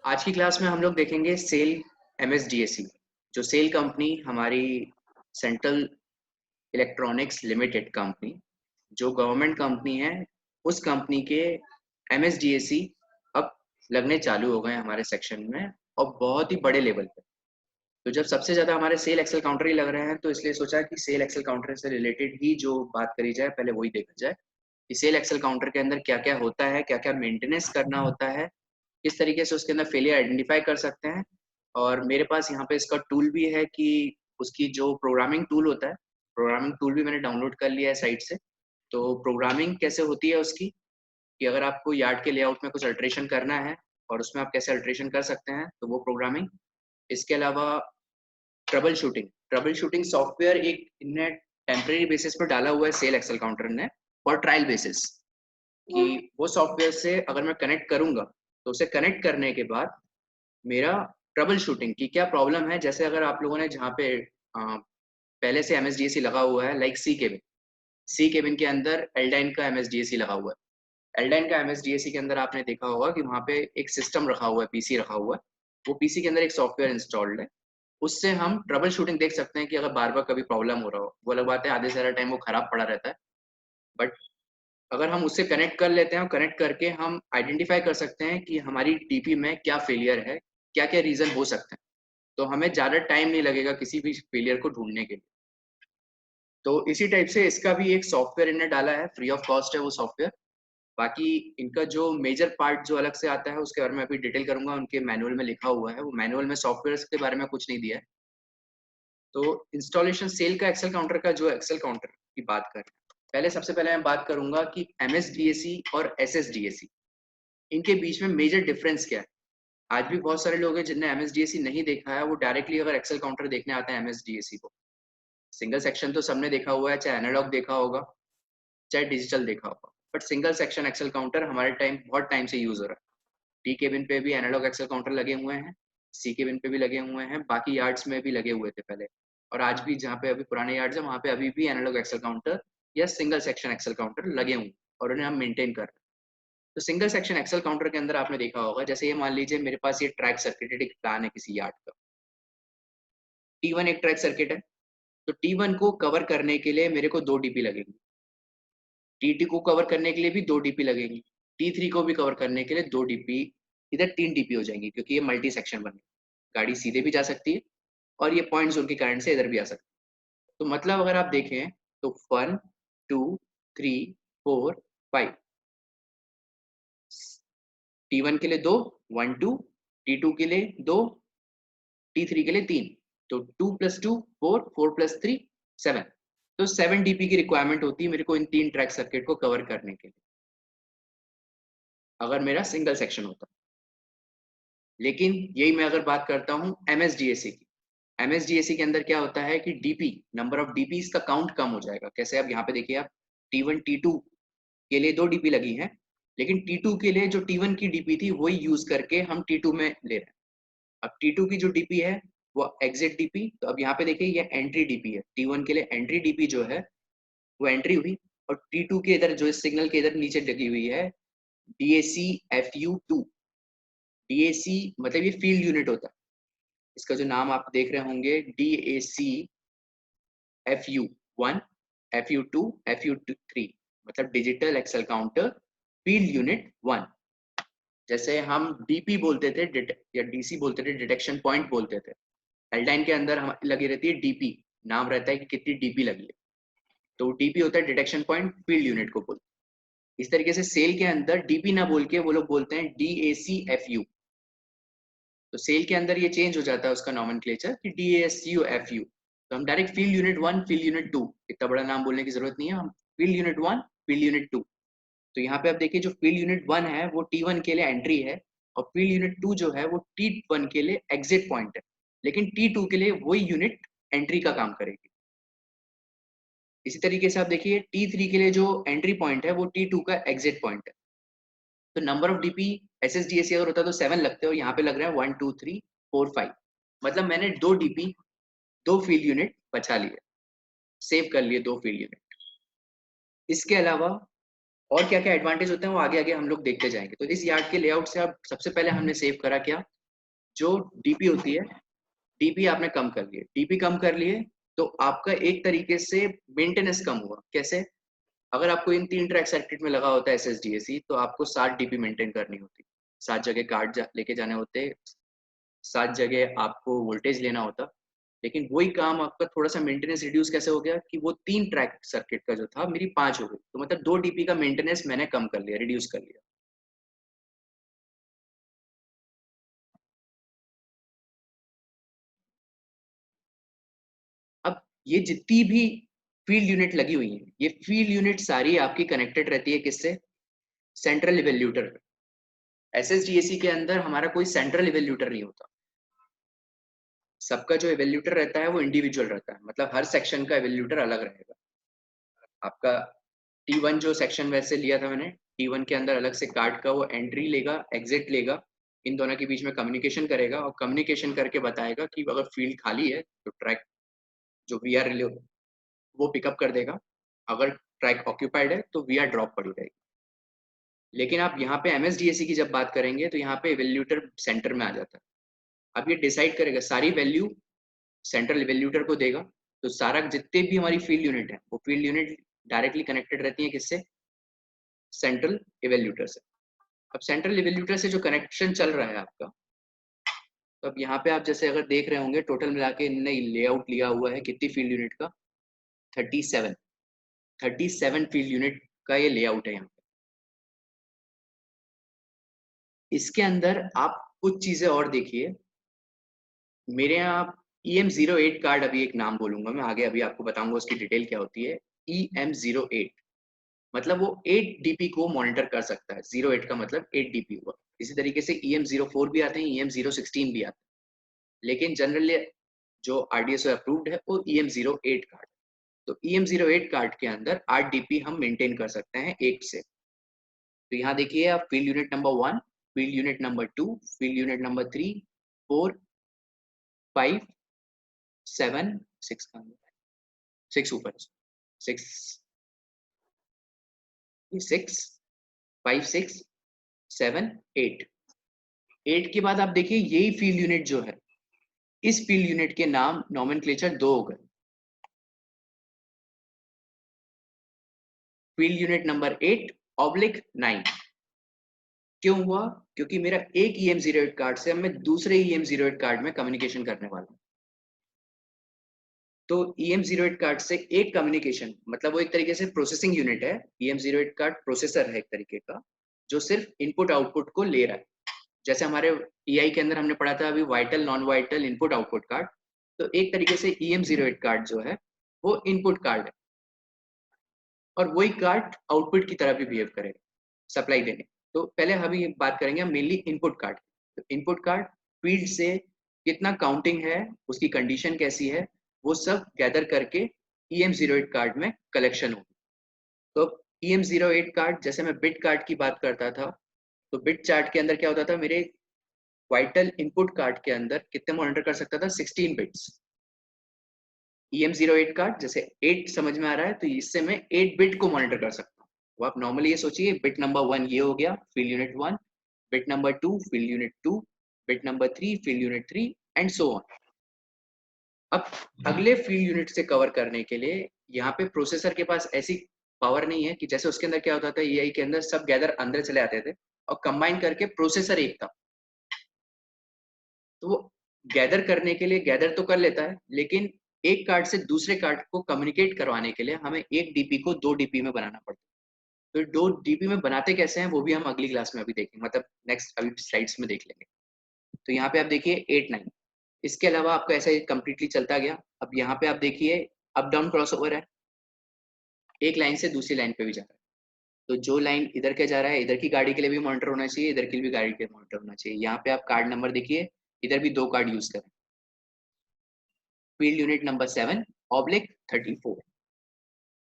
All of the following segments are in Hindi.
आज की क्लास में हम लोग देखेंगे सेल MSDAC। जो सेल कंपनी हमारी सेंट्रल इलेक्ट्रॉनिक्स लिमिटेड कंपनी जो गवर्नमेंट कंपनी है, उस कंपनी के MSDAC अब लगने चालू हो गए हैं हमारे सेक्शन में, और बहुत ही बड़े लेवल पे। तो जब सबसे ज़्यादा हमारे सेल एक्सेल काउंटर ही लग रहे हैं, तो इसलिए सोचा कि सेल एक्सेल काउंटर से रिलेटेड ही जो बात करी जाए, पहले वही देखा जाए कि सेल एक्सेल काउंटर के अंदर क्या क्या होता है, क्या क्या मेंटेनेंस करना होता है, किस तरीके से उसके अंदर फेलियर आइडेंटिफाई कर सकते हैं। और मेरे पास यहाँ पे इसका टूल भी है कि उसकी जो प्रोग्रामिंग टूल होता है, प्रोग्रामिंग टूल भी मैंने डाउनलोड कर लिया है साइट से। तो प्रोग्रामिंग कैसे होती है उसकी, कि अगर आपको यार्ड के लेआउट में कुछ अल्ट्रेशन करना है और उसमें आप कैसे अल्ट्रेशन कर सकते हैं, तो वो प्रोग्रामिंग। इसके अलावा ट्रबल शूटिंग सॉफ्टवेयर एक इनने टेम्परेरी बेसिस पर डाला हुआ है सेल एक्सेल काउंटर ने, और ट्रायल बेसिस कि वो सॉफ्टवेयर से अगर मैं कनेक्ट करूंगा, तो उसे कनेक्ट करने के बाद मेरा ट्रबल शूटिंग की क्या प्रॉब्लम है। जैसे अगर आप लोगों ने जहाँ पे पहले से MSDAC लगा हुआ है, लाइक सी केबिन के अंदर एल्डाइन का MSDAC लगा हुआ है। एल्डाइन का MSDAC के अंदर आपने देखा होगा कि वहाँ पे एक सिस्टम रखा हुआ है, पीसी रखा हुआ है। वो पीसी के अंदर एक सॉफ्टवेयर इंस्टॉल्ड है। उससे हम ट्रबल शूटिंग देख सकते हैं कि अगर बार बार कभी प्रॉब्लम हो रहा हो, वो अलग बात है, आधे से ज़्यादा टाइम वो खराब पड़ा रहता है। बट अगर हम उससे कनेक्ट कर लेते हैं और कनेक्ट करके हम आइडेंटिफाई कर सकते हैं कि हमारी डीपी में क्या फेलियर है, क्या क्या रीज़न हो सकते हैं, तो हमें ज़्यादा टाइम नहीं लगेगा किसी भी फेलियर को ढूंढने के लिए। तो इसी टाइप से इसका भी एक सॉफ्टवेयर इन्हें डाला है, फ्री ऑफ कॉस्ट है वो सॉफ्टवेयर। बाकी इनका जो मेजर पार्ट जो अलग से आता है, उसके बारे में अभी डिटेल करूंगा, उनके मैनुअल में लिखा हुआ है। वो मैनुअल में सॉफ्टवेयर के बारे में कुछ नहीं दिया है। तो इंस्टॉलेशन सेल का एक्सेल काउंटर का, जो एक्सेल काउंटर की बात करें, पहले सबसे पहले मैं बात करूंगा कि MSDAC और SSDAC, इनके बीच में मेजर डिफरेंस क्या है। आज भी बहुत सारे लोग हैं जिनने MSDAC नहीं देखा है, वो डायरेक्टली अगर एक्सेल काउंटर देखने आते हैं MSDAC को। सिंगल सेक्शन तो सबने देखा हुआ है, चाहे एनालॉग देखा होगा चाहे डिजिटल देखा होगा, but single section axle counter हमारे टाइम बहुत टाइम से यूज हो रहा है। टी केबिन पे भी एनालॉग एक्सेल काउंटर लगे हुए हैं, सी केबिन पे भी लगे हुए हैं, बाकी यार्ड्स में भी लगे हुए थे पहले। और आज भी जहाँ पे अभी पुराने यार्ड्स हैं, वहाँ पे अभी भी एनालॉग एक्सेल काउंटर या सिंगल सेक्शन एक्सेल काउंटर लगे हुए हैं, और उन्हें हम मेंटेन कर रहे हैं। तो सिंगल सेक्शन एक्सेल काउंटर के अंदर आपने देखा होगा, जैसे ये मान लीजिए मेरे पास ये ट्रैक सर्किटेड एक प्लान है किसी यार्ड का। T1 एक ट्रैक सर्किट है, तो T1 को कवर करने के लिए मेरे को 2 डीपी लगेंगी। T2 को कवर करने के लिए भी 2 डीपी लगेंगी। T3 को भी कवर करने के लिए 2 डीपी, इधर 3 डीपी हो जाएंगी, क्योंकि ये मल्टी सेक्शन बने। गाड़ी सीधे भी जा सकती है और ये पॉइंट जोन के कारण से इधर भी आ सकती है। तो मतलब अगर आप देखें तो 1 2 3 4 5, T1 के लिए 2 1 2, T2 के लिए 2, T3 के लिए 3, तो 2 + 2 4, 4 + 3 7। तो 7 डीपी की रिक्वायरमेंट होती है मेरे को इन 3 ट्रैक सर्किट को कवर करने के लिए, अगर मेरा सिंगल सेक्शन होता। लेकिन यही मैं अगर बात करता हूँ MSDAC की, MSDAC के अंदर क्या होता है कि डीपी, नंबर ऑफ डीपीज का काउंट कम हो जाएगा। कैसे, अब यहाँ पे देखिए आप, T1 T2 के लिए 2 डीपी लगी हैं, लेकिन T2 के लिए जो T1 की डीपी थी वही यूज करके हम T2 में ले रहे हैं। अब T2 की जो डीपी है वो एग्जिट डीपी, तो अब यहाँ पे देखिए ये एंट्री डीपी है। T1 के लिए एंट्री डीपी जो है वो एंट्री हुई, और T2 के इधर जो सिग्नल के इधर नीचे लगी हुई है DAC FU2। DAC मतलब ये फील्ड यूनिट होता है, इसका जो नाम आप देख रहे होंगे DAC FU1 FU2 FU3, मतलब digital axle counter field unit 1। जैसे हम डीपी बोलते थे या डीसी बोलते थे, डिटेक्शन पॉइंट बोलते थे। एल्डाइन के अंदर हम लगी रहती है डीपी, नाम रहता है कि कितनी डीपी लगी है, तो डीपी होता है डिटेक्शन पॉइंट, फील्ड यूनिट को बोलते हैं। इस तरीके से सेल के अंदर डीपी ना बोल के वो लोग बोलते हैं DAC FU। तो सेल के अंदर ये चेंज हो जाता है उसका नॉमेनक्लेचर कि DASU FU। तो हम direct field unit 1 field unit 2, इतना बड़ा नाम बोलने की जरूरत नहीं है, हम फील्ड यूनिट 1 फील्ड यूनिट 2। तो यहाँ पे आप देखिए जो फील्ड यूनिट 1 है वो T1 के लिए एंट्री है, और फील्ड यूनिट 2 जो है वो T1 के लिए एग्जिट पॉइंट है, लेकिन T2 के लिए वही यूनिट एंट्री का काम करेगी। इसी तरीके से आप देखिए T3 के लिए जो एंट्री पॉइंट है वो T2 का एग्जिट पॉइंट है। तो नंबर ऑफ डीपी SSDAC अगर होता तो 7 लगते, और यहाँ पे लग रहा है 1 2 3 4 5। मतलब मैंने 2 डीपी 2 फील्ड यूनिट बचा लिए, सेव कर लिए 2 फील्ड यूनिट। इसके अलावा और क्या क्या एडवांटेज होते हैं वो आगे आगे हम लोग देखते जाएंगे। तो इस यार्ड के लेआउट से अब सबसे पहले हमने सेव करा क्या, जो डीपी होती है, डीपी आपने कम कर लिए, डीपी कम कर लिए तो आपका एक तरीके से मेंटेनेंस कम हुआ। कैसे? अगर आपको इन 3 ट्रैक सर्किट में लगा होता है SSDAC, तो आपको 7 डीपी मेंटेन करनी होती, 7 जगह कार्ड लेके जाने होते, 7 जगह आपको वोल्टेज लेना होता। लेकिन वही काम आपका थोड़ा सा मेंटेनेंस रिड्यूस कैसे हो गया कि वो 3 ट्रैक सर्किट का जो था मेरी 5 हो गई, तो मतलब 2 डीपी का मेंटेनेंस मैंने कम कर लिया, रिड्यूस कर लिया। अब ये जितनी भी फील्ड यूनिट लगी हुई है, ये फील्ड यूनिट सारी आपकी कनेक्टेड रहती है किससे? सेंट्रल इवेल्यूटर। SSDAC के अंदर हमारा कोई सेंट्रल इवेल्यूटर नहीं होता, सबका जो इवेल्यूटर रहता है वो इंडिविजुअल रहता है, मतलब हर सेक्शन का इवेल्यूटर अलग रहेगा। आपका T1 जो सेक्शन वैसे लिया था मैंने, T1 के अंदर अलग से कार्ड का वो एंट्री लेगा, एग्जिट लेगा, इन दोनों के बीच में कम्युनिकेशन करेगा और कम्युनिकेशन करके बताएगा कि अगर फील्ड खाली है तो ट्रैक जो वी आर रिले वो पिकअप कर देगा, अगर ट्रैक ऑक्यूपाइड है तो वी आर ड्रॉप पड़ी रहेगी। लेकिन आप यहाँ पे MSDAC की जब बात करेंगे तो यहाँ पे इवेल्यूटर सेंटर में आ जाता है। अब ये डिसाइड करेगा, सारी वैल्यू सेंट्रल इवेल्यूटर को देगा, तो सारा जितने भी हमारी फील्ड यूनिट है वो फील्ड यूनिट डायरेक्टली कनेक्टेड रहती है किससे? सेंट्रल इवेल्यूटर से। अब सेंट्रल इवेल्यूटर से जो कनेक्शन चल रहा है आपका, तो अब यहाँ पे आप जैसे अगर देख रहे होंगे टोटल मिला के इनने लेआउट लिया हुआ है कितनी फील्ड यूनिट का? 37। 37 फील्ड यूनिट का ये लेआउट है यहाँ पे। इसके अंदर आप कुछ चीजें और देखिए, मेरे यहाँ EM08 कार्ड, अभी एक नाम बोलूंगा मैं, आगे अभी आपको बताऊंगा उसकी डिटेल क्या होती है। EM08 मतलब वो 8 डीपी को मॉनिटर कर सकता है, 08 का मतलब 8 डीपी हुआ। इसी तरीके से EM04 भी आते हैं, EM016 भी आते हैं, लेकिन जनरली जो RDSO अप्रूव्ड है वो EM08 कार्ड। तो EM08 कार्ड के अंदर 8 डीपी हम मेंटेन कर सकते हैं एक से। तो यहाँ देखिए आप field unit number 1, field unit number 2, field unit number 3, 4, 5, 7, 6, 6 ऊपर, 6, 6, 5, 6, 7, 8। 8 के बाद आप देखिए यही फील्ड यूनिट जो है, इस फील्ड यूनिट के नाम नॉमेनक्लेचर 2 हो गए। Field unit number 8/9। क्यों हुआ? क्योंकि मेरा एक EM08 कार्ड से मैं दूसरे EM08 कार्ड में कम्युनिकेशन करने वाला हूँ। तो EM08 कार्ड से एक कम्युनिकेशन, मतलब वो एक तरीके से प्रोसेसिंग यूनिट है। EM08 कार्ड प्रोसेसर है एक तरीके का, जो सिर्फ इनपुट आउटपुट को ले रहा है। जैसे हमारे EI के अंदर हमने पढ़ा था अभी vital non vital input output card, तो एक तरीके से EM08 कार्ड जो है वो इनपुट कार्ड है, और वही कार्ड आउटपुट की तरह भी बिहेव करेगा सप्लाई देने। तो पहले हम ये बात करेंगे मेनली इनपुट कार्ड। तो इनपुट कार्ड फील्ड से कितना काउंटिंग है, उसकी कंडीशन कैसी है, वो सब गैदर करके EM08 कार्ड में कलेक्शन होगी। तो EM08 कार्ड, जैसे मैं बिट कार्ड की बात करता था, तो बिट चार्ट के अंदर क्या होता था, मेरे वाइटल इनपुट कार्ड के अंदर कितने मॉनिटर कर सकता था? 16 बिट्स। EM08 कार्ड जैसे 8 समझ में आ रहा है, तो इससे मैं 8 बिट को मॉनिटर कर सकता हूँ। वो आप नॉर्मली ये सोचिए, बिट नंबर 1 ये हो गया field unit 1, bit number 2 field unit 2, bit number 3 field unit 3, and so on. अब अगले फील्ड यूनिट से कवर करने के लिए यहाँ पे प्रोसेसर के पास ऐसी पावर नहीं है कि जैसे उसके अंदर क्या होता था, EI के अंदर सब गैदर अंदर चले आते थे और कंबाइन करके प्रोसेसर एक था। तो वो गैदर करने के लिए गैदर तो कर लेता है, लेकिन एक कार्ड से दूसरे कार्ड को कम्युनिकेट करवाने के लिए हमें एक डीपी को 2 डीपी में बनाना पड़ता है। तो 2 डीपी में बनाते कैसे हैं वो भी हम अगली क्लास में अभी देखेंगे, मतलब नेक्स्ट अभी स्लाइड्स में देख लेंगे। तो यहाँ पे आप देखिए 8, 9। इसके अलावा आपका ऐसा कंप्लीटली चलता गया। अब यहाँ पे आप देखिए अप डाउन क्रॉसओवर है, एक लाइन से दूसरी लाइन पे भी जा रहा है। तो जो लाइन इधर के जा रहा है, इधर की गाड़ी के लिए भी मॉनिटर होना चाहिए, इधर की भी गाड़ी के लिए मॉनिटर होना चाहिए। यहाँ पे आप कार्ड नंबर देखिए, इधर भी 2 कार्ड यूज करें। Field unit number 7/34।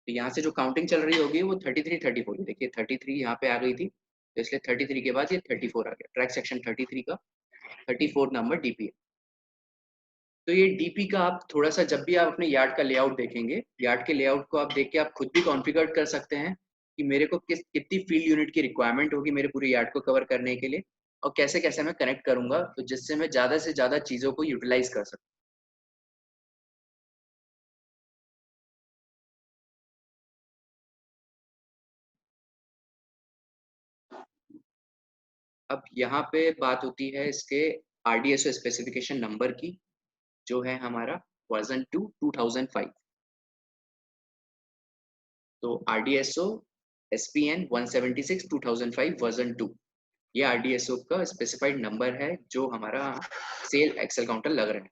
तो यहाँ से जो काउंटिंग चल रही होगी वो 33, 34। देखिए 33 यहाँ पे आ गई थी, तो इसलिए 33 के बाद ये 34 आ गया। ट्रैक सेक्शन 33 का 34 नंबर डीपी है। तो ये डीपी का आप थोड़ा सा, जब भी आप अपने यार्ड का लेआउट देखेंगे, यार्ड के लेआउट को आप देख के आप खुद भी कॉन्फ़िगर कर सकते हैं कि मेरे को कितनी फील्ड यूनिट की रिक्वायरमेंट होगी मेरे पूरे यार्ड को कवर करने के लिए। और कैसे कैसे मैं कनेक्ट करूंगा, तो जिससे मैं ज़्यादा से ज़्यादा चीज़ों को यूटिलाइज कर सकूँ। अब यहाँ पे बात होती है इसके RDSO स्पेसिफिकेशन नंबर की, जो है हमारा वर्जन 2005। तो RDSO SPN 176 2005 वर्जन 2, ये RDSO का स्पेसिफाइड नंबर है जो हमारा सेल एक्सेल काउंटर लग रहा है।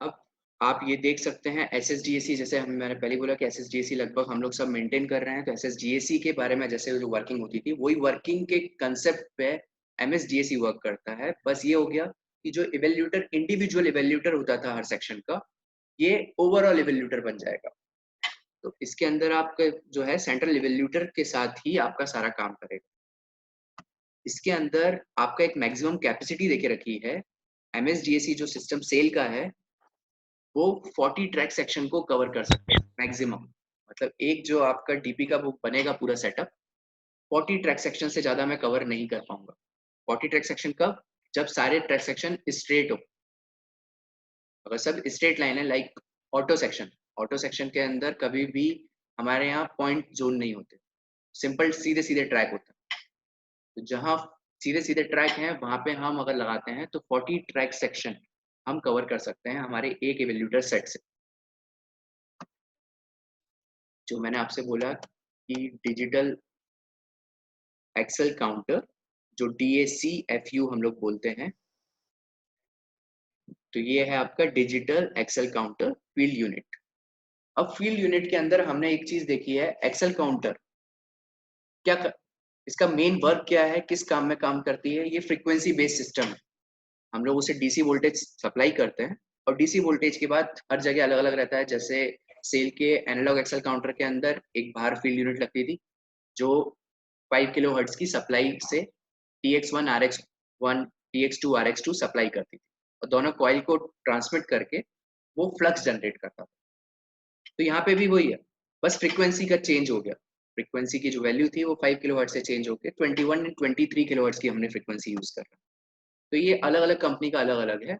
अब आप ये देख सकते हैं SSDAC, जैसे मैंने पहले बोला कि SSDAC लगभग हम लोग सब मेंटेन कर रहे हैं, तो SSDAC के बारे में जैसे जो वर्किंग होती थी वही वर्किंग के कंसेप्ट पे MSDAC वर्क करता है। बस ये हो गया कि जो इवेल्यूटर इंडिविजुअल इवेल्यूटर होता था हर सेक्शन का, ये ओवरऑल इवेल्यूटर बन जाएगा। तो इसके अंदर आपका जो है सेंट्रल इवेल्यूटर के साथ ही आपका सारा काम करेगा। इसके अंदर आपका एक मैक्सिमम कैपेसिटी देके रखी है। MSDAC जो सिस्टम सेल का है वो 40 ट्रैक सेक्शन को कवर कर सकते हैं मैक्सिमम। मतलब एक जो आपका डीपी का बुक बनेगा पूरा सेटअप, 40 ट्रैक सेक्शन से ज्यादा मैं कवर नहीं कर पाऊंगा। 40 ट्रैक सेक्शन कब? जब सारे ट्रैक सेक्शन स्ट्रेट हो। अगर सब स्ट्रेट लाइन है, लाइक ऑटो सेक्शन के अंदर कभी भी हमारे यहाँ पॉइंट जोन नहीं होते, सिंपल सीधे सीधे ट्रैक होता है। तो जहाँ सीधे सीधे ट्रैक हैं वहां पे हम अगर लगाते हैं तो 40 ट्रैक सेक्शन हम कवर कर सकते हैं हमारे एक इवेल्यूटर सेट से। जो मैंने आपसे बोला कि डिजिटल एक्सेल काउंटर, जो DACFU हम लोग बोलते हैं, तो ये है आपका digital axle counter field unit. अब फील्ड यूनिट के अंदर हमने एक चीज देखी है, एक्सेल काउंटर क्या कर, इसका मेन वर्क क्या है, किस काम में काम करती है। ये फ्रीक्वेंसी बेस्ड सिस्टम है। हम लोग उसे DC वोल्टेज सप्लाई करते हैं, और DC वोल्टेज के बाद हर जगह अलग अलग रहता है। जैसे सेल के एनालॉग एक्सेल काउंटर के अंदर एक बाहर फील्ड यूनिट लगती थी जो 5 किलो हर्ट्ज की सप्लाई से TX1 RX1 TX2 RX2 supply करती थी, और दोनों कॉइल को ट्रांसमिट करके वो फ्लक्स जनरेट करता था। तो यहाँ पे भी वही है, बस फ्रीक्वेंसी का चेंज हो गया। फ्रीक्वेंसी की जो वैल्यू थी वो 5 किलो हर्ट्ज से चेंज होकर 21 एंड 23 किलो हर्ट्ज की हमने फ्रीक्वेंसी यूज कर रहे हैं। तो ये अलग अलग कंपनी का अलग अलग है।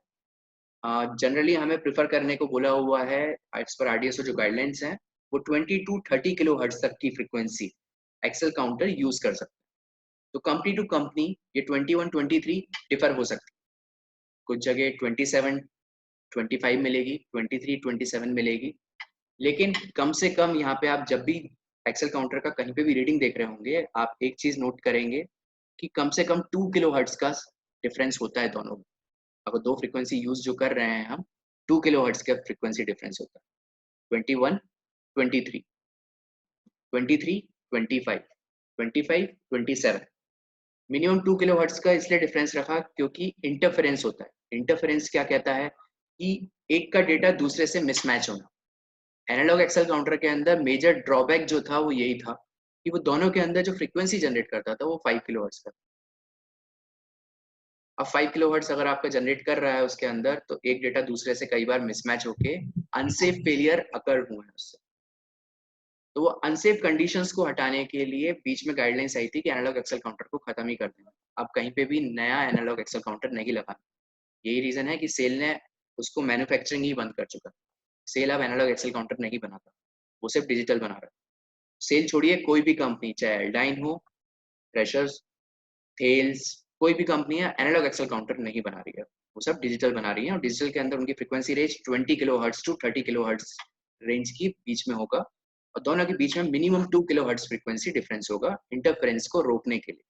जनरली हमें प्रेफर करने को बोला हुआ है एज पर RDSO जो गाइडलाइंस हैं, वो 20 टू 30 किलो हर्ट्ज तक की फ्रीक्वेंसी एक्सेल काउंटर यूज कर सकते हैं। तो कंपनी टू कंपनी ये 21 23 डिफर हो सकती है। कुछ जगह 27 25 मिलेगी, 23 27 मिलेगी। लेकिन कम से कम यहाँ पे आप जब भी एक्सेल काउंटर का कहीं पे भी रीडिंग देख रहे होंगे, आप एक चीज नोट करेंगे कि कम से कम 2 किलो हर्ट्ज का डिफरेंस होता है दोनों में। अगर दो फ्रीक्वेंसी यूज जो कर रहे हैं हम, 2 किलो हर्ट्ज का फ्रीक्वेंसी डिफरेंस होता है। 21 23 23 25 25 27, मिनिमम 2 किलो हर्ट्ज का इसलिए डिफरेंस रखा क्योंकि इंटरफेरेंस होता है। इंटरफेरेंस क्या कहता है कि एक का डेटा दूसरे से मिसमैच होना। एनालॉग एक्सेल काउंटर के अंदर मेजर ड्रॉबैक जो था वो यही था कि वो दोनों के अंदर जो फ्रीक्वेंसी जनरेट करता था वो 5 किलो हर्ट्ज का। अब 5 किलो हर्ट्ज अगर आपका जनरेट कर रहा है उसके अंदर, तो एक डेटा दूसरे से कई बार मिसमैच होके अनसेफ फेलियर अकर हुए हैं उससे। तो वो अनसेफ कंडीशंस को हटाने के लिए बीच में गाइडलाइंस आई थी कि एनालॉग एक्सेल काउंटर को खत्म ही कर देना। अब कहीं पे भी नया एनालॉग एक्सेल काउंटर नहीं लगाना। यही रीजन है कि सेल ने उसको मैन्युफैक्चरिंग ही बंद कर चुका। सेल अब एनालॉग एक्सेल काउंटर नहीं बनाता, वो सिर्फ डिजिटल बना रहा है। सेल छोड़िए, कोई भी कंपनी, चाहे एल्डाइन हो, प्रेशर्स, थेल्स, कोई भी कंपनी है, एनालॉग एक्सेल काउंटर नहीं बना रही है। वो सब डिजिटल बना रही है, और डिजिटल के अंदर उनकी frequency range 20 kilohertz to 30 kilohertz range की बीच में होगा, और दोनों के बीच में minimum 2 kilohertz frequency difference होगा इंटरफेरेंस को रोकने के लिए।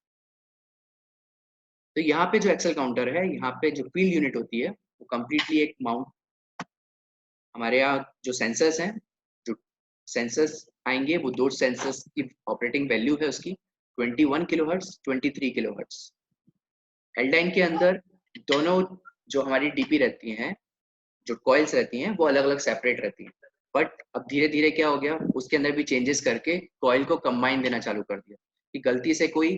तो यहाँ पे जो एक्सेल काउंटर है, यहाँ पे जो फील्ड यूनिट होती है वो कम्प्लीटली एक माउंट, हमारे यहाँ जो सेंसर्स हैं, जो सेंसर्स आएंगे वो दो सेंसर्स की ऑपरेटिंग वैल्यू है उसकी 21 किलो हर्ट्ज 23 किलो हर्ट्ज। एल्डाइन के अंदर दोनों जो हमारी डीपी रहती हैं जो कॉइल्स रहती हैं वो अलग अलग सेपरेट रहती हैं, बट अब धीरे धीरे क्या हो गया, उसके अंदर भी चेंजेस करके कॉइल को कंबाइन देना चालू कर दिया कि गलती से कोई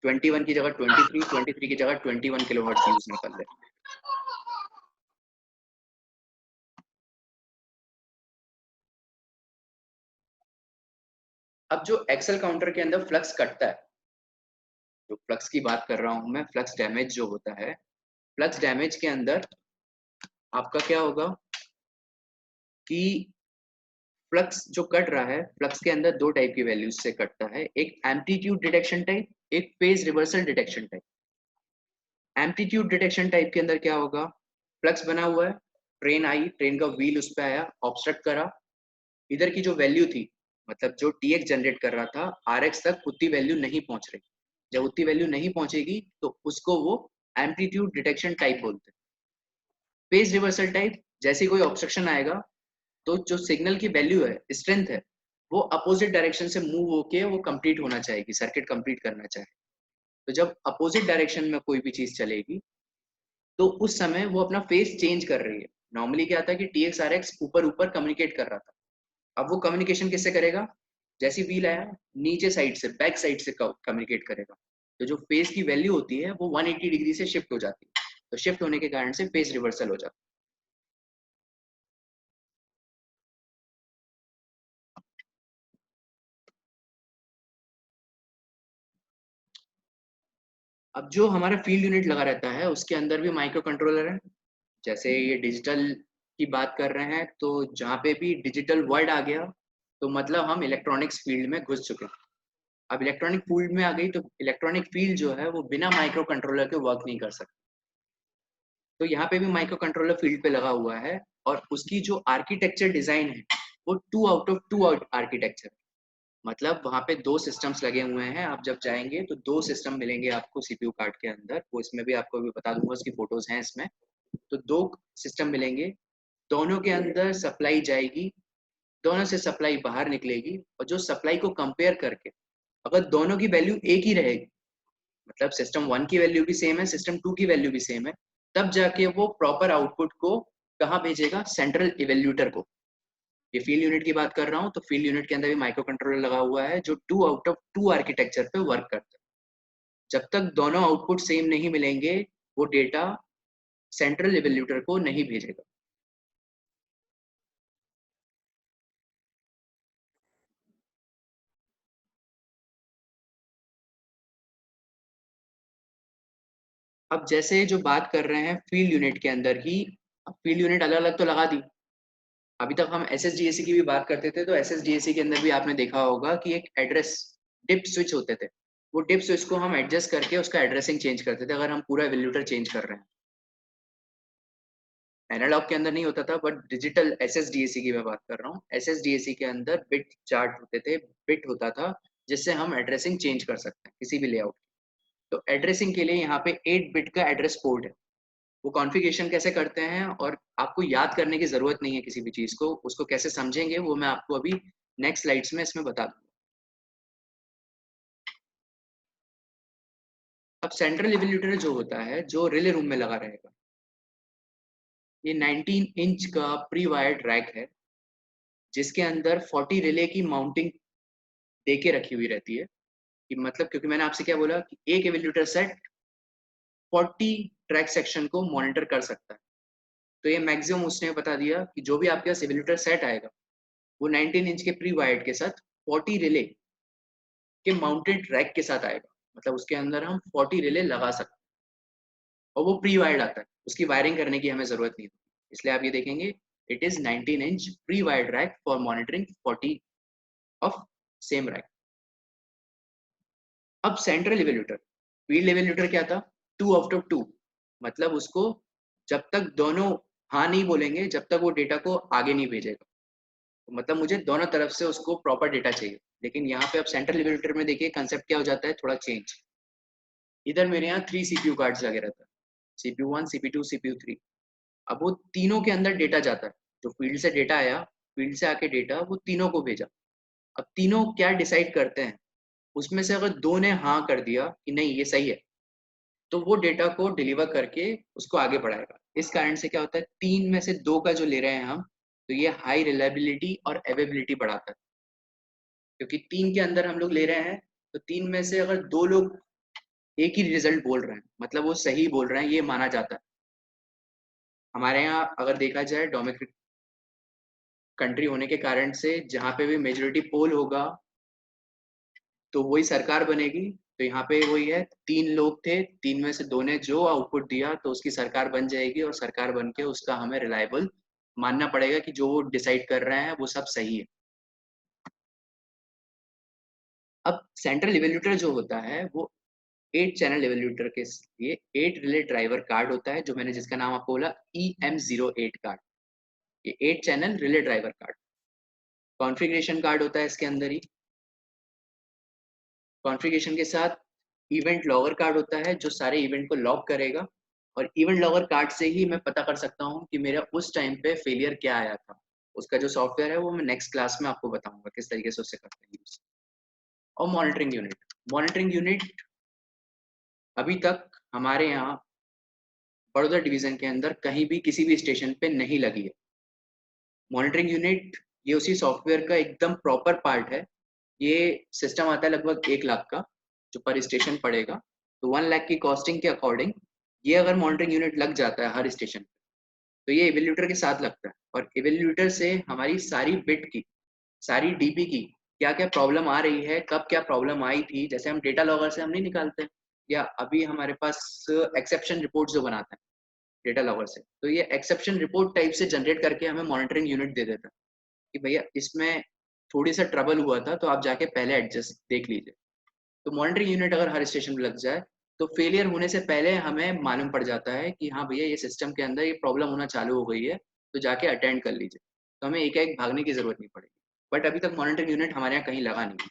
21 की जगह 23, 23 की जगह 21 किलोहर्ट्ज यूज ना कर ले। अब जो एक्सेल काउंटर के अंदर फ्लक्स कटता है, जो फ्लक्स की बात कर रहा हूं मैं, फ्लक्स डैमेज जो होता है, फ्लक्स डैमेज के अंदर आपका क्या होगा कि फ्लक्स जो कट रहा है, फ्लक्स के अंदर दो टाइप की वैल्यूज से कटता है, एक एम्पलीट्यूड डिटेक्शन टाइप, एक phase reversal detection type. Amplitude detection type के अंदर क्या होगा, फ्लक्स बना हुआ है, ट्रेन आई, ट्रेन का व्हील उस पर आया, ऑब्स्ट्रक्ट करा, इधर की जो वैल्यू थी, मतलब जो टी एक्स जनरेट कर रहा था, आर एक्स तक उतनी वैल्यू नहीं पहुंच रही। जब उतनी वैल्यू नहीं पहुंचेगी तो उसको वो एम्पलीट्यूड डिटेक्शन टाइप बोलते हैं। फेज रिवर्सल टाइप, जैसे कोई ऑब्स्ट्रक्शन आएगा तो जो सिग्नल की वैल्यू है, स्ट्रेंथ है, वो अपोजिट डायरेक्शन से मूव होके वो कंप्लीट होना चाहेगी, सर्किट कंप्लीट करना चाहे। तो जब अपोजिट डायरेक्शन में कोई भी चीज चलेगी तो उस समय वो अपना फेस चेंज कर रही है। नॉर्मली क्या था कि टी एक्स आर एक्स ऊपर ऊपर कम्युनिकेट कर रहा था, अब वो कम्युनिकेशन किससे करेगा, जैसी व्हील आया नीचे साइड से, बैक साइड से कम्युनिकेट करेगा। तो जो फेस की वैल्यू होती है वो 180 डिग्री से शिफ्ट हो जाती है, तो शिफ्ट होने के कारण से फेस रिवर्सल हो जाता है। अब जो हमारा फील्ड यूनिट लगा रहता है उसके अंदर भी माइक्रो कंट्रोलर है। जैसे ये डिजिटल की बात कर रहे हैं, तो जहाँ पे भी डिजिटल वर्ड आ गया तो मतलब हम इलेक्ट्रॉनिक्स फील्ड में घुस चुके हैं। अब इलेक्ट्रॉनिक फील्ड में आ गई तो इलेक्ट्रॉनिक फील्ड जो है वो बिना माइक्रो कंट्रोलर के वर्क नहीं कर सकती। तो यहाँ पे भी माइक्रो कंट्रोलर फील्ड पे लगा हुआ है, और उसकी जो आर्किटेक्चर डिजाइन है वो 2 आउट ऑफ 2 आर्किटेक्चर। मतलब वहाँ पे दो सिस्टम्स लगे हुए हैं, आप जब जाएंगे तो दो सिस्टम मिलेंगे आपको सीपीयू कार्ड के अंदर, वो इसमें भी आपको भी बता दूंगा, उसकी फोटोज हैं इसमें। तो दो सिस्टम मिलेंगे, दोनों के अंदर सप्लाई जाएगी, दोनों से सप्लाई बाहर निकलेगी, और जो सप्लाई को कंपेयर करके अगर दोनों की वैल्यू एक ही रहेगी, मतलब सिस्टम 1 की वैल्यू भी सेम है, सिस्टम 2 की वैल्यू भी सेम है, तब जाके वो प्रॉपर आउटपुट को कहाँ भेजेगा, सेंट्रल इवेल्यूटर को। ये फील्ड यूनिट की बात कर रहा हूँ, तो फील्ड यूनिट के अंदर भी माइक्रो कंट्रोलर लगा हुआ है जो 2 आउट ऑफ 2 आर्किटेक्चर पे वर्क करता है। जब तक दोनों आउटपुट सेम नहीं मिलेंगे वो डेटा सेंट्रल इवेल्यूटर को नहीं भेजेगा। अब जैसे जो बात कर रहे हैं फील्ड यूनिट के अंदर ही, फील्ड यूनिट अलग अलग तो लगा दी। अभी तक हम S S D A C की भी बात करते थे, तो S S D A C के अंदर भी आपने देखा होगा कि एक एड्रेस डिप स्विच होते थे। वो डिप स्विच को हम एडजस्ट करके उसका एड्रेसिंग चेंज करते थे अगर हम पूरा एवेल्यूटर चेंज कर रहे हैं। एनालॉग के अंदर नहीं होता था, but digital S S D A C की मैं बात कर रहा हूँ। S S D A C के अंदर बिट चार्ट होते थे, बिट होता था जिससे हम एड्रेसिंग चेंज कर सकते हैं किसी भी लेआउट। तो एड्रेसिंग के लिए यहाँ पे 8 बिट का एड्रेस पोर्ट है। वो कॉन्फ़िगरेशन कैसे करते हैं, और आपको याद करने की जरूरत नहीं है किसी भी चीज को, उसको कैसे समझेंगे वो मैं आपको अभी नेक्स्ट स्लाइड्स में इसमें बता दूंगा। अब सेंट्रल इवैल्यूएटर जो होता है, जो रिले रूम में लगा रहेगा, ये 19 इंच का प्री वायर्ड रैक है जिसके अंदर 40 रिले की माउंटिंग देके रखी हुई रहती है। कि मतलब, क्योंकि मैंने आपसे क्या बोला कि एक इवैल्यूएटर सेट 40 ट्रैक सेक्शन को मॉनिटर कर सकता है, तो ये मैक्सिमम उसने बता दिया कि जो भी आपके पास इवैल्यूएटर सेट आएगा वो 19 इंच के प्री वायर्ड के साथ 40 रिले के माउंटेड रैक के साथ आएगा। मतलब उसके अंदर हम 40 रिले लगा सकते हैं, और वो प्री वायर्ड आता है, उसकी वायरिंग करने की हमें जरूरत नहीं होती। इसलिए आप ये देखेंगे it is 19 inch pre wired rack for monitoring 40 of same rack. अब सेंट्रल इवेल्यूटर, फील्ड इवेल्यूटर क्या था, 2 आउट ऑफ 2। मतलब उसको जब तक दोनों हाँ नहीं बोलेंगे जब तक वो डेटा को आगे नहीं भेजेगा। तो मतलब मुझे दोनों तरफ से उसको प्रॉपर डेटा चाहिए। लेकिन यहाँ पे अब सेंट्रल इवेल्यूटर में देखिए कंसेप्ट क्या हो जाता है, थोड़ा चेंज। इधर मेरे यहाँ 3 सीपीयू कार्ड्स लगे रहता है, CPU1, CPU2, CPU3। अब वो तीनों के अंदर डेटा जाता है, जो फील्ड से डेटा आया, फील्ड से आके डेटा वो तीनों को भेजा। अब तीनों क्या डिसाइड करते हैं, उसमें से अगर दो ने हाँ कर दिया कि नहीं ये सही है, तो वो डेटा को डिलीवर करके उसको आगे बढ़ाएगा। इस कारण से क्या होता है, 3 में से 2 का जो ले रहे हैं हम, तो ये हाई रिलायबिलिटी और अवेलेबिलिटी बढ़ाता है। क्योंकि 3 के अंदर हम लोग ले रहे हैं, तो 3 में से अगर 2 लोग एक ही रिजल्ट बोल रहे हैं, मतलब वो सही बोल रहे हैं, ये माना जाता है। हमारे यहाँ अगर देखा जाए डेमोक्रेटिक कंट्री होने के कारण से जहाँ पे भी मेजोरिटी पोल होगा तो वही सरकार बनेगी। तो यहाँ पे वही है, 3 लोग थे, 3 में से 2 ने जो आउटपुट दिया तो उसकी सरकार बन जाएगी, और सरकार बन के उसका हमें रिलायबल मानना पड़ेगा कि जो वो डिसाइड कर रहे हैं वो सब सही है। अब सेंट्रल इवेल्यूटर जो होता है वो 8 चैनल इवेल्यूटर के लिए 8 रिले ड्राइवर कार्ड होता है, जो मैंने जिसका नाम आपको बोला EM08 कार्ड। ये 8 channel relay driver card, configuration card होता है इसके अंदर ही। कॉन्फ़िगरेशन के साथ इवेंट लॉगर कार्ड होता है जो सारे इवेंट को लॉग करेगा, और इवेंट लॉगर कार्ड से ही मैं पता कर सकता हूँ कि मेरा उस टाइम पे फेलियर क्या आया था। उसका जो सॉफ्टवेयर है वो मैं नेक्स्ट क्लास में आपको बताऊंगा किस तरीके से उससे करते हैं यूज। और मॉनिटरिंग यूनिट अभी तक हमारे यहाँ बड़ौदा डिवीजन के अंदर कहीं भी किसी भी स्टेशन पे नहीं लगी है। मॉनिटरिंग यूनिट ये उसी सॉफ्टवेयर का एकदम प्रॉपर पार्ट है। ये सिस्टम आता है लगभग 1 लाख का, जो पर स्टेशन पड़ेगा। तो 1 लाख की कॉस्टिंग के अकॉर्डिंग ये अगर मॉनिटरिंग यूनिट लग जाता है हर स्टेशन पे, तो ये इवेल्यूटर के साथ लगता है, और इवेल्यूटर से हमारी सारी बिट की, सारी डीपी की क्या क्या प्रॉब्लम आ रही है, कब क्या प्रॉब्लम आई थी, जैसे हम डेटा लॉगर से हम नहीं निकालते, या अभी हमारे पास एक्सेप्शन रिपोर्ट जो बनाते हैं डेटा लॉगर से, तो ये एक्सेप्शन रिपोर्ट टाइप से जनरेट करके हमें मॉनिटरिंग यूनिट दे देता है कि भैया इसमें थोड़ी सा ट्रबल हुआ था, तो आप जाके पहले एडजस्ट देख लीजिए। तो मॉनिटरिंग यूनिट अगर हर स्टेशन पे लग जाए तो फेलियर होने से पहले हमें मालूम पड़ जाता है कि हाँ भैया ये सिस्टम के अंदर ये प्रॉब्लम होना चालू हो गई है, तो जाके अटेंड कर लीजिए। तो हमें एक एक भागने की जरूरत नहीं पड़ेगी। बट अभी तक मॉनिटरिंग यूनिट हमारे यहाँ कहीं लगा नहीं।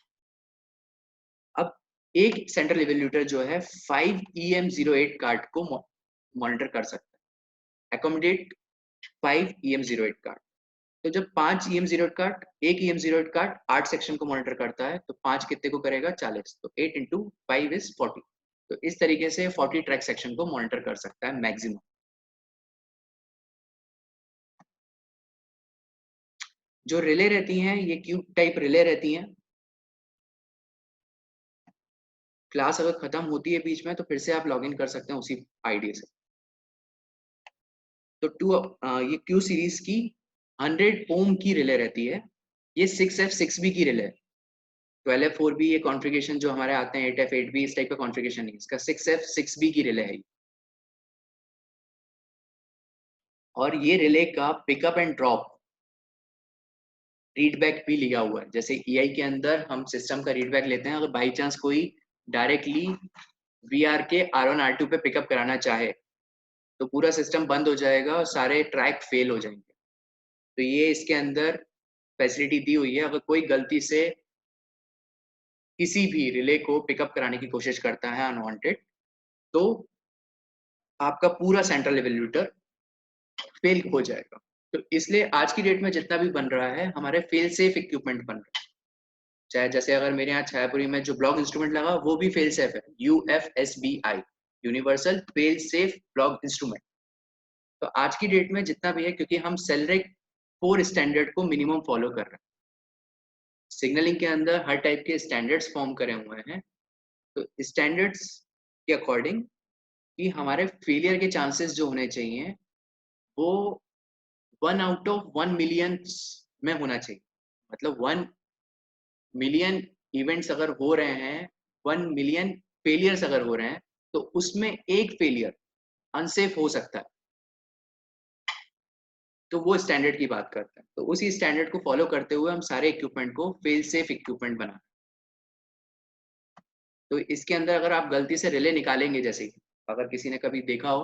अब एक सेंट्रल इवेल्यूटर जो है 5EM08 कार्ड को मॉनिटर कर सकता है, एकोमोडेट 5EM08 कार्ड। तो जब 5 EM08 कार्ड, एक EM08 कार्ड 8 सेक्शन को मॉनिटर करता है, तो 5 कितने को करेगा, 40, तो 8 इंटू 5 इज 40। तो इस तरीके से 40 ट्रैक सेक्शन को मॉनिटर कर सकता है मैक्सिमम। जो रिले रहती हैं ये क्यूब टाइप रिले रहती हैं। क्लास अगर खत्म होती है बीच में तो फिर से आप लॉग इन कर सकते हैं उसी आईडी से। तो ये क्यू सीरीज की 100 ओम की रिले रहती है। ये 6F6B की रिले है। 12F4B ये कॉन्फ़िगरेशन जो हमारे आते हैं, 8F8B इस टाइप का कॉन्फ़िगरेशन नहीं, इसका 6F6B की रिले है। और ये रिले का पिकअप एंड ड्रॉप रीडबैक भी लिया हुआ है। जैसे EI के अंदर हम सिस्टम का रीडबैक लेते हैं, अगर बाई चांस कोई डायरेक्टली VR के R1 R2 पे पिकअप कराना चाहे तो पूरा सिस्टम बंद हो जाएगा और सारे ट्रैक फेल हो जाएंगे। तो ये इसके अंदर फैसिलिटी दी हुई है, अगर कोई गलती से किसी भी रिले को पिकअप कराने की कोशिश करता है अनवांटेड, तो आपका पूरा सेंट्रल इवेल्यूटर फेल हो जाएगा। तो इसलिए आज की डेट में जितना भी बन रहा है हमारे फेल सेफ इक्विपमेंट बन रहा है। चाहे जैसे अगर मेरे यहाँ छायापुरी में जो ब्लॉक इंस्ट्रूमेंट लगा वो भी फेल सेफ है, UFSBI, universal fail safe block instrument. तो आज की डेट में जितना भी है, क्योंकि हम सेलरेक 4 स्टैंडर्ड को मिनिमम फॉलो कर रहे हैं, सिग्नलिंग के अंदर हर टाइप के स्टैंडर्ड्स फॉर्म करे हुए हैं। तो स्टैंडर्ड्स के अकॉर्डिंग कि हमारे फेलियर के चांसेस जो होने चाहिए वो 1/1 मिलियन में होना चाहिए। मतलब 1 मिलियन इवेंट्स अगर हो रहे हैं, 1 मिलियन फेलियर्स अगर हो रहे हैं, तो उसमें एक फेलियर अनसेफ हो सकता है। तो वो स्टैंडर्ड की बात करते हैं। तो उसी स्टैंडर्ड को फॉलो करते हुए हम सारे इक्विपमेंट को फेल सेफ इक्विपमेंट बना। तो इसके अंदर अगर आप गलती से रिले निकालेंगे, जैसे अगर किसी ने कभी देखा हो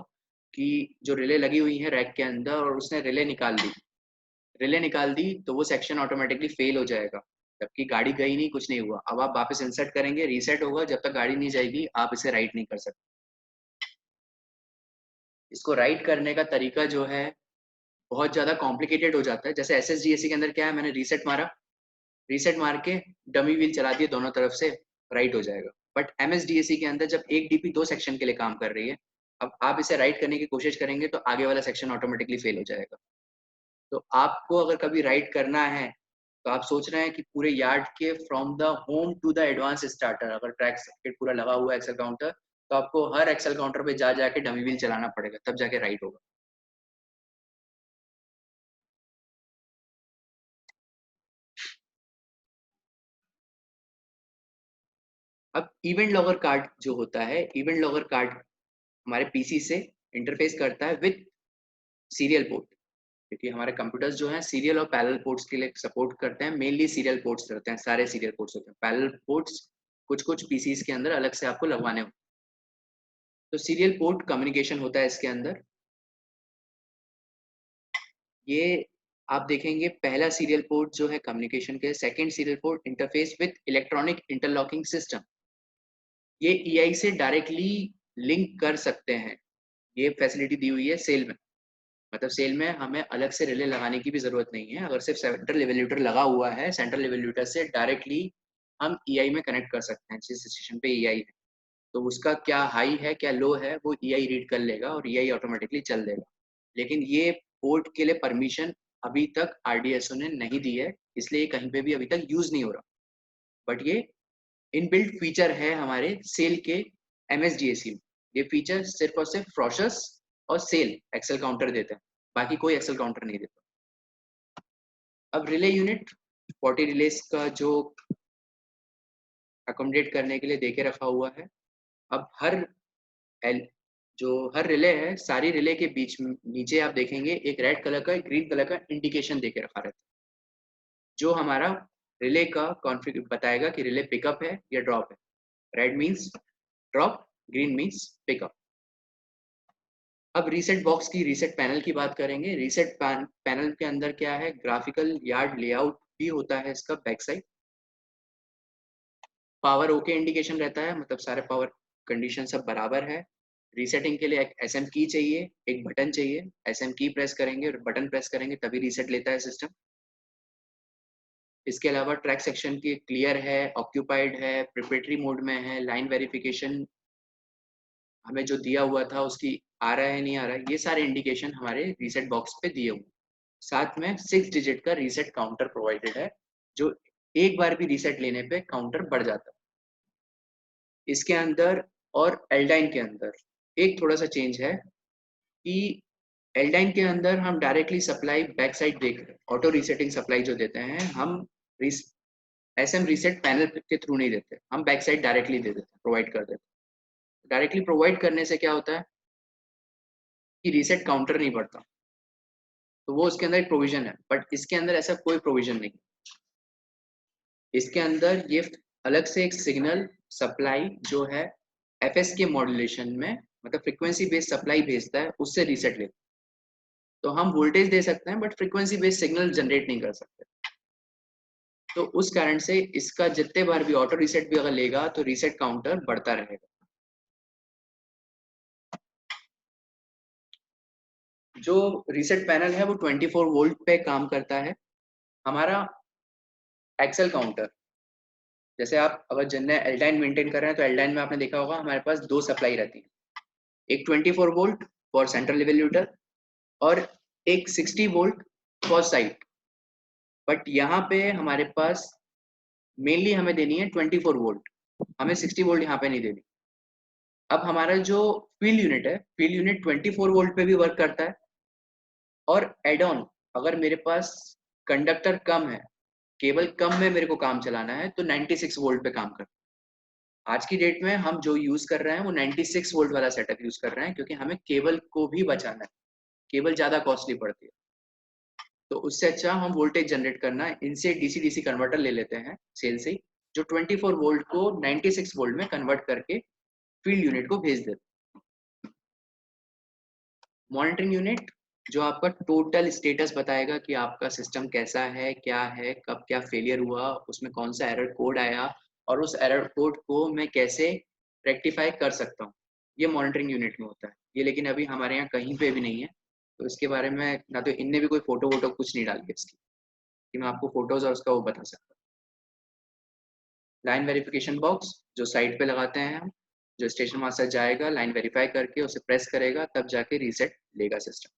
कि जो रिले लगी हुई है रैक के अंदर और उसने रिले निकाल दी तो वो सेक्शन ऑटोमेटिकली फेल हो जाएगा, जबकि गाड़ी गई नहीं, कुछ नहीं हुआ। अब आप वापस इंसर्ट करेंगे, रीसेट होगा, जब तक गाड़ी नहीं जाएगी आप इसे राइट नहीं कर सकते। इसको राइट करने का तरीका जो है बहुत ज़्यादा कॉम्प्लिकेटेड हो जाता है। जैसे SSDAC के अंदर क्या है, मैंने रीसेट मारा, रीसेट मार के डमी व्हील चला दिए दोनों तरफ से, राइट हो जाएगा। बट MSDAC के अंदर जब एक DP 2 सेक्शन के लिए काम कर रही है, अब आप इसे राइट करने की कोशिश करेंगे तो आगे वाला सेक्शन ऑटोमेटिकली फेल हो जाएगा। तो आपको अगर कभी राइट करना है तो आप सोच रहे हैं कि पूरे यार्ड के from the home to the advance starter, अगर ट्रैक सर्किट पूरा लगा हुआ है एक्सेल काउंटर, तो आपको हर एक्सेल काउंटर पे जा जाके डमी व्हील चलाना पड़ेगा, तब जाके राइट होगा। अब इवेंट लॉगर कार्ड जो होता है, इवेंट लॉगर कार्ड हमारे पीसी से इंटरफेस करता है विद सीरियल पोर्ट, क्योंकि हमारे कंप्यूटर्स जो हैं सीरियल और पैरेलल पोर्ट्स के लिए सपोर्ट करते हैं। मेनली सीरियल पोर्ट्स रहते हैं, सारे सीरियल पोर्ट्स होते हैं। पैरेलल पोर्ट्स कुछ कुछ पीसीज के अंदर अलग से आपको लगवाने होते हैं। तो सीरियल पोर्ट कम्युनिकेशन होता है इसके अंदर। ये आप देखेंगे पहला सीरियल पोर्ट जो है कम्युनिकेशन के, second serial port interface with electronic interlocking system. ये ईआई से डायरेक्टली लिंक कर सकते हैं, ये फैसिलिटी दी हुई है सेल में। मतलब सेल में हमें अलग से रिले लगाने की भी जरूरत नहीं है, अगर सिर्फ सेंट्रल इवैल्यूएटर लगा हुआ है, सेंट्रल इवैल्यूएटर से डायरेक्टली हम ईआई में कनेक्ट कर सकते हैं। जिस स्टेशन पे ईआई है तो उसका क्या हाई है क्या लो है वो ईआई रीड कर लेगा और ईआई ऑटोमेटिकली चल देगा। लेकिन ये पोर्ट के लिए परमिशन अभी तक आरडीएसओ ने नहीं दी है, इसलिए कहीं पे भी अभी तक यूज नहीं हो रहा। बट ये इनबिल्ट फीचर है हमारे सेल के MSDAC में। ये फीचर सिर्फ और सिर्फ फ्रॉशस और सेल एक्सेल काउंटर देते हैं, बाकी कोई एक्सेल काउंटर नहीं देता। अब रिले यूनिट 40 रिलेज का जो अकोमोडेट करने के लिए देके रखा हुआ है। अब एल जो हर रिले है, सारी रिले के बीच में नीचे आप देखेंगे एक रेड कलर का, ग्रीन कलर का इंडिकेशन देके रखा रहता है, जो हमारा रिले का कॉन्फ़िगर बताएगा कि रिले पिकअप है या ड्रॉप है। Red means drop, green means pickup. अब रीसेट बॉक्स की, रीसेट पैनल की बात करेंगे। रीसेट पैनल के अंदर क्या है, ग्राफिकल यार्ड लेआउट भी होता है इसका back side. Power okay indication रहता है, मतलब सारे पावर कंडीशन सब बराबर है। रीसेटिंग के लिए एक SM की चाहिए, एक बटन चाहिए। SM की प्रेस करेंगे और बटन प्रेस करेंगे तभी रीसेट लेता है सिस्टम। इसके अलावा ट्रैक सेक्शन की क्लियर है, ऑक्यूपाइड है, प्रिपरेटरी मोड में है, लाइन वेरिफिकेशन हमें जो दिया हुआ था उसकी आ रहा है नहीं आ रहा है, ये सारे इंडिकेशन हमारे रीसेट बॉक्स पे दिए हुए। साथ में 6 डिजिट का रीसेट काउंटर प्रोवाइडेड है, जो एक बार भी रीसेट लेने पे काउंटर बढ़ जाता है। इसके अंदर और एल्डाइन के अंदर एक थोड़ा सा चेंज है कि एल्डाइन के अंदर हम डायरेक्टली सप्लाई बैक साइड देख ऑटो रीसेटिंग सप्लाई जो देते हैं हम SM रीसेट पैनल के थ्रू नहीं देते, हम बैक साइड डायरेक्टली दे देते हैं, प्रोवाइड कर देते हैं। डायरेक्टली प्रोवाइड करने से क्या होता है कि रीसेट काउंटर नहीं बढ़ता, तो वो उसके अंदर एक प्रोविजन है। बट इसके अंदर ऐसा कोई प्रोविजन नहीं। इसके अंदर ये अलग से एक सिग्नल सप्लाई जो है FS के मॉड्यूलेशन में, मतलब फ्रीक्वेंसी बेस्ड सप्लाई भेजता है, उससे रीसेट लेता है। तो हम वोल्टेज दे सकते हैं but frequency based signal generate नहीं कर सकते। तो उस कारण से इसका जितने बार भी ऑटो रीसेट भी अगर लेगा तो रीसेट काउंटर बढ़ता रहेगा। जो रीसेट पैनल है वो 24 वोल्ट पे काम करता है। हमारा एक्सेल काउंटर, जैसे आप अगर जिनने एल्डाइन मेंटेन कर रहे हैं तो एल्डाइन में आपने देखा होगा हमारे पास दो सप्लाई रहती है, एक 24 वोल्ट फॉर सेंट्रल इवैल्यूएटर और एक 60 वोल्ट फॉर साइट। बट यहाँ पे हमारे पास मेनली हमें देनी है 24 वोल्ट, हमें 60 वोल्ट यहाँ पे नहीं देनी। अब हमारा जो फील्ड यूनिट है, फील्ड यूनिट 24 वोल्ट पे भी वर्क करता है। और एड ऑन अगर मेरे पास कंडक्टर कम है, केबल कम में मेरे को काम चलाना है, तो 96 वोल्ट पे काम करता है। आज की डेट में हम जो यूज कर रहे हैं वो 96 वोल्ट वाला सेटअप यूज कर रहे हैं, क्योंकि हमें केबल को भी बचाना है, केबल ज्यादा कॉस्टली पड़ती है। तो उससे अच्छा हम वोल्टेज जनरेट करना है, इनसे डीसी डीसी कन्वर्टर ले लेते हैं सेल से, जो 24 वोल्ट को 96 वोल्ट में कन्वर्ट करके फील्ड यूनिट को भेज देते। मॉनिटरिंग यूनिट जो आपका टोटल स्टेटस बताएगा कि आपका सिस्टम कैसा है, क्या है, कब क्या फेलियर हुआ, उसमें कौन सा एरर कोड आया और उस एरर कोड को मैं कैसे रेक्टिफाई कर सकता हूँ, ये मॉनिटरिंग यूनिट में होता है। ये लेकिन अभी हमारे यहाँ कहीं पे भी नहीं है, तो इसके बारे में ना तो इनने भी कोई फोटो वोटो कुछ नहीं डाली है इसकी कि मैं आपको फोटोज और उसका वो बता सकता हूँ। लाइन वेरिफिकेशन बॉक्स जो साइट पे लगाते हैं हम, जो स्टेशन मास्टर जाएगा, लाइन वेरीफाई करके उसे प्रेस करेगा, तब जाके रीसेट लेगा सिस्टम।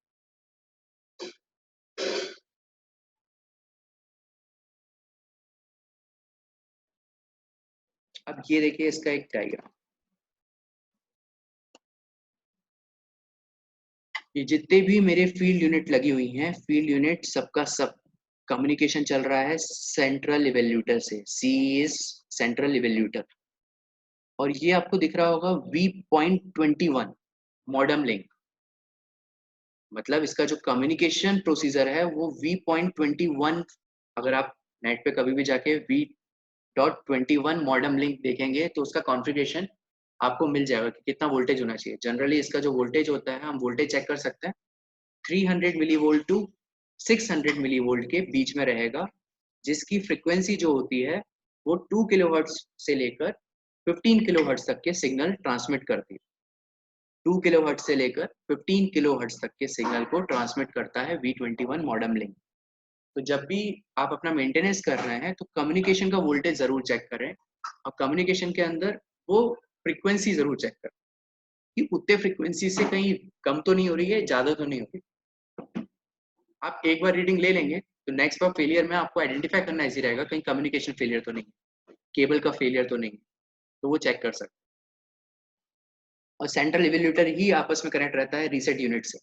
अब ये देखिए इसका एक डायग्राम। ये जितने भी मेरे फील्ड यूनिट लगी हुई हैं, फील्ड यूनिट सबका सब कम्युनिकेशन चल रहा है सेंट्रल इवेल्यूटर से। सी इज सेंट्रल इवेल्यूटर। और ये आपको दिख रहा होगा V.21 मॉडम लिंक। मतलब इसका जो कम्युनिकेशन प्रोसीजर है वो V.21, अगर आप नेट पे कभी भी जाके V.21 मॉडम लिंक देखेंगे तो उसका कॉन्फ़िगरेशन आपको मिल जाएगा कि कितना वोल्टेज होना चाहिए। जनरली इसका जो वोल्टेज होता है, हम वोल्टेज चेक कर सकते हैं, 300 millivolt to 600 millivolt के बीच में रहेगा, जिसकी फ्रिक्वेंसी जो होती है वो 2 किलोहर्ट्ज से लेकर 15 किलोहर्ट्ज तक के सिग्नल ट्रांसमिट करती है। 2 किलोहर्ट्ज से लेकर 15 किलोहर्ट्ज तक के सिग्नल को ट्रांसमिट करता है V.21 मॉडम लिंक। तो जब भी आप अपना मेंटेनेंस कर रहे हैं तो कम्युनिकेशन का वोल्टेज जरूर चेक करें, और कम्युनिकेशन के अंदर वो फ्रीक्वेंसी जरूर चेक करें कि उतने फ्रीक्वेंसी से कहीं कम तो नहीं हो रही है, ज्यादा तो नहीं हो रही। आप एक बार रीडिंग ले लेंगे तो नेक्स्ट बार फेलियर में आपको आइडेंटिफाई करना इजी रहेगा, कहीं कम्युनिकेशन फेलियर तो नहीं, केबल का फेलियर तो नहीं, तो वो चेक कर सकते। और सेंट्रल इवेल्यूटर ही आपस में कनेक्ट रहता है रीसेट यूनिट से।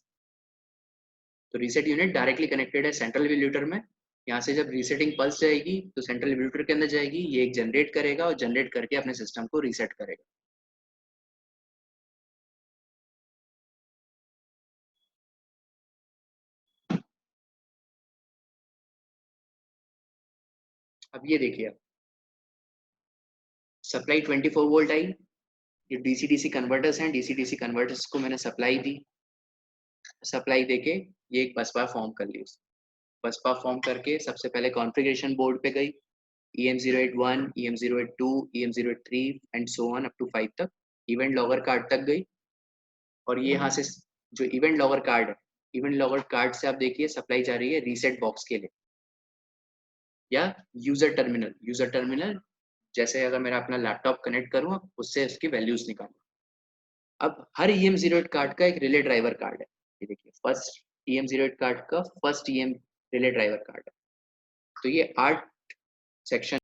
तो रीसेट यूनिट डायरेक्टली कनेक्टेड है सेंट्रल इवेल्यूटर में। यहाँ से जब रीसेटिंग पल्स जाएगी तो सेंट्रल इवेल्यूटर के अंदर जाएगी, ये एक जनरेट करेगा और जनरेट करके अपने सिस्टम को रीसेट करेगा। अब ये देखिए, अब सप्लाई 24 वोल्ट आई। ये डीसी डीसी कन्वर्टर्स हैं, डीसी डीसी कन्वर्टर्स को मैंने सप्लाई दी। सप्लाई देके ये एक बस बार फॉर्म कर ली। बस बार फॉर्म करके सबसे पहले कॉन्फ़िगरेशन बोर्ड पे गई, EM081, EM082, EM083 and so on up to 5 तक। इवेंट लॉगर कार्ड तक गई, और ये यहाँ से जो इवेंट लॉगर कार्ड है, इवेंट लॉगर कार्ड से आप देखिए सप्लाई जा रही है रीसेट बॉक्स के लिए या यूजर टर्मिनल। यूजर टर्मिनल जैसे अगर मेरा अपना लैपटॉप कनेक्ट करूँ, उससे इसकी वैल्यूज निकालूँ। अब हर EM08 कार्ड का एक रिले ड्राइवर कार्ड है। ये देखिए फर्स्ट EM08 कार्ड का first EM relay driver card है। तो ये 8 सेक्शन